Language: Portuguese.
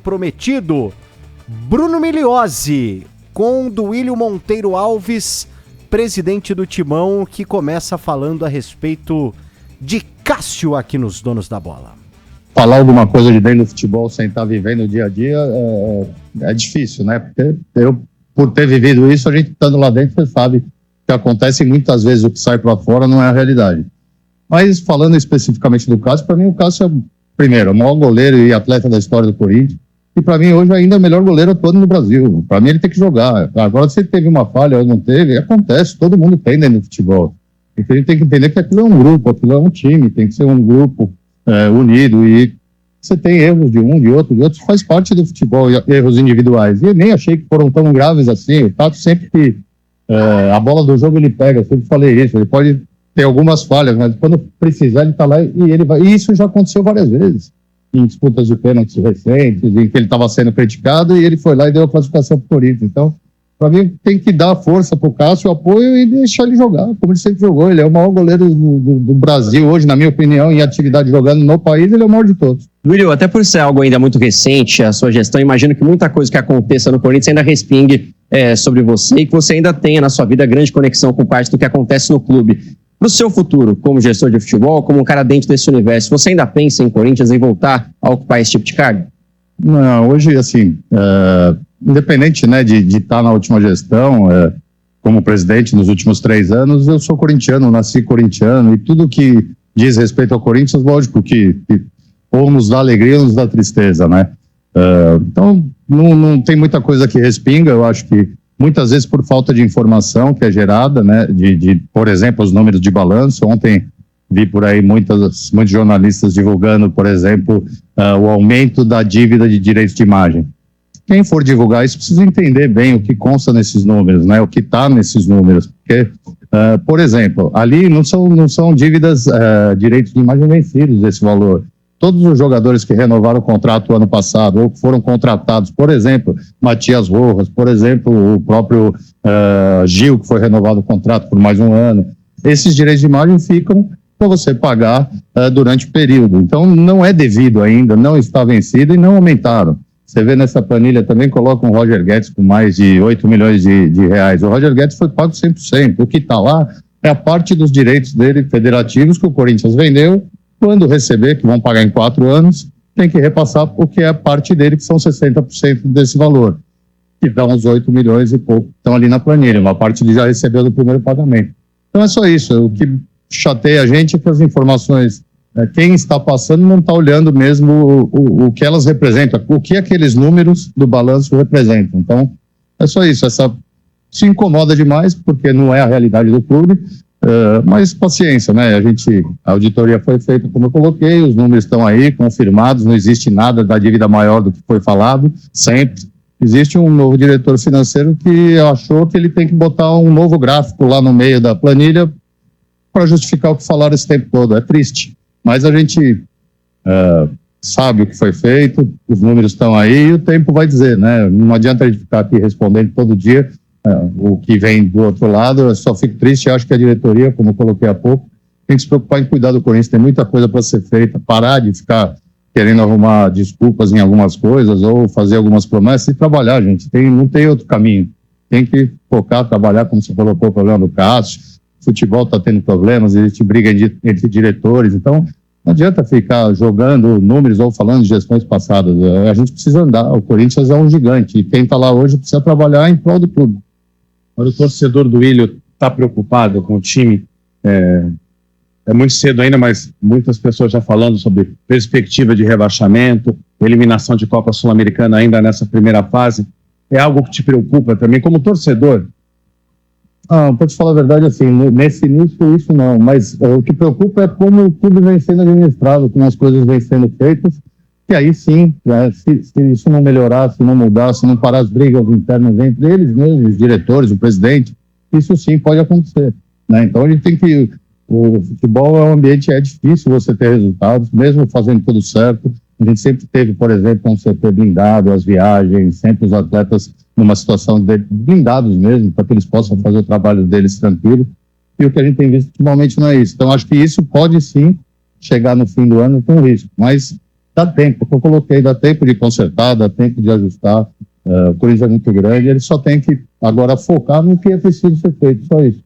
prometido. Bruno Migliozzi com Duílio Monteiro Alves, presidente do Timão, que começa falando a respeito de Cássio aqui nos Donos da Bola. Falar alguma coisa de dentro do futebol sem estar vivendo o dia a dia é difícil, né? Porque por ter vivido isso, a gente estando lá dentro, você sabe que acontece muitas vezes o que sai para fora não é a realidade. Mas falando especificamente do Cássio, para mim o Cássio é, primeiro, o maior goleiro e atleta da história do Corinthians. E para mim hoje ainda é o melhor goleiro atuando no Brasil. Para mim ele tem que jogar. Agora se ele teve uma falha ou não teve, acontece, todo mundo tem dentro do futebol. Então a gente tem que entender que aquilo é um grupo, aquilo é um time, tem que ser um grupo unido, e você tem erros de um, de outro, faz parte do futebol, erros individuais. E eu nem achei que foram tão graves assim. O Tato sempre que a bola do jogo ele pega, eu sempre falei isso, ele pode ter algumas falhas, mas quando precisar ele tá lá e ele vai. E isso já aconteceu várias vezes, em disputas de pênaltis recentes, em que ele estava sendo criticado e ele foi lá e deu a classificação pro Corinthians. Então, para mim, tem que dar força pro Cássio, apoio e deixar ele jogar, como ele sempre jogou. Ele é o maior goleiro do Brasil hoje, na minha opinião, em atividade jogando no país, ele é o maior de todos. Duílio, até por ser algo ainda muito recente, a sua gestão, imagino que muita coisa que aconteça no Corinthians ainda respingue sobre você e que você ainda tenha na sua vida grande conexão com parte do que acontece no clube. Para o seu futuro, como gestor de futebol, como um cara dentro desse universo, você ainda pensa em Corinthians, em voltar a ocupar esse tipo de cargo? Não, hoje, assim, independente, né, de estar na última gestão, como presidente nos últimos 3 anos, eu sou corintiano, nasci corintiano, e tudo que diz respeito ao Corinthians, lógico que ou nos dá alegria ou nos dá tristeza, né? Então, não tem muita coisa que respinga. Eu acho que muitas vezes por falta de informação que é gerada, né, por exemplo, os números de balanço. Ontem vi por aí muitos jornalistas divulgando, por exemplo, o aumento da dívida de direitos de imagem. Quem for divulgar isso precisa entender bem o que consta nesses números, né, o que está nesses números. Porque, por exemplo, ali não são dívidas, direitos de imagem vencidos esse valor. Todos os jogadores que renovaram o contrato ano passado ou que foram contratados, por exemplo, Matias Rojas, por exemplo, o próprio Gil, que foi renovado o contrato por mais um ano, esses direitos de imagem ficam para você pagar durante o período. Então, não é devido ainda, não está vencido e não aumentaram. Você vê nessa planilha também, coloca um Roger Guedes com mais de 8 milhões de reais. O Roger Guedes foi pago 100%. O que está lá é a parte dos direitos dele federativos que o Corinthians vendeu. Quando receber, que vão pagar em 4 anos, tem que repassar porque é a parte dele, que são 60% desse valor, que dá uns 8 milhões e pouco, estão ali na planilha. Uma parte ele já recebeu do primeiro pagamento. Então é só isso. O que chateia a gente é que as informações, quem está passando não está olhando mesmo o que elas representam, o que aqueles números do balanço representam. Então é só isso. Se incomoda demais porque não é a realidade do clube. Mas paciência, né? A auditoria foi feita como eu coloquei, os números estão aí confirmados, não existe nada da dívida maior do que foi falado, sempre. Existe um novo diretor financeiro que achou que ele tem que botar um novo gráfico lá no meio da planilha para justificar o que falaram esse tempo todo. É triste, mas a gente sabe o que foi feito, os números estão aí e o tempo vai dizer, né? Não adianta a gente ficar aqui respondendo todo dia o que vem do outro lado. Eu só fico triste. Acho que a diretoria, como eu coloquei há pouco, tem que se preocupar em cuidar do Corinthians. Tem muita coisa para ser feita, parar de ficar querendo arrumar desculpas em algumas coisas ou fazer algumas promessas e trabalhar, gente. Não tem outro caminho. Tem que focar, trabalhar, como você colocou, o problema do Cássio. O futebol está tendo problemas, existe briga entre diretores. Então, não adianta ficar jogando números ou falando de gestões passadas. A gente precisa andar. O Corinthians é um gigante e quem está lá hoje precisa trabalhar em prol do clube. O torcedor do Duílio está preocupado com o time. É muito cedo ainda, mas muitas pessoas já falando sobre perspectiva de rebaixamento, eliminação de Copa Sul-Americana ainda nessa primeira fase. É algo que te preocupa também como torcedor? Para te falar a verdade, assim, nesse início isso não, mas o que preocupa é como o clube vem sendo administrado, como as coisas vêm sendo feitas, e aí sim, se isso não melhorar, se não mudar, se não parar as brigas internas entre eles mesmos, os diretores, o presidente, isso sim pode acontecer, né? Então a gente tem que... O futebol é um ambiente, é difícil você ter resultados, mesmo fazendo tudo certo. A gente sempre teve, por exemplo, um CT blindado, as viagens, sempre os atletas numa situação de blindados mesmo, para que eles possam fazer o trabalho deles tranquilo. E o que a gente tem visto ultimamente não é isso. Então acho que isso pode sim chegar no fim do ano com risco, mas dá tempo, eu coloquei, dá tempo de consertar, dá tempo de ajustar. O Corinthians é muito grande, ele só tem que agora focar no que é preciso ser feito, só isso.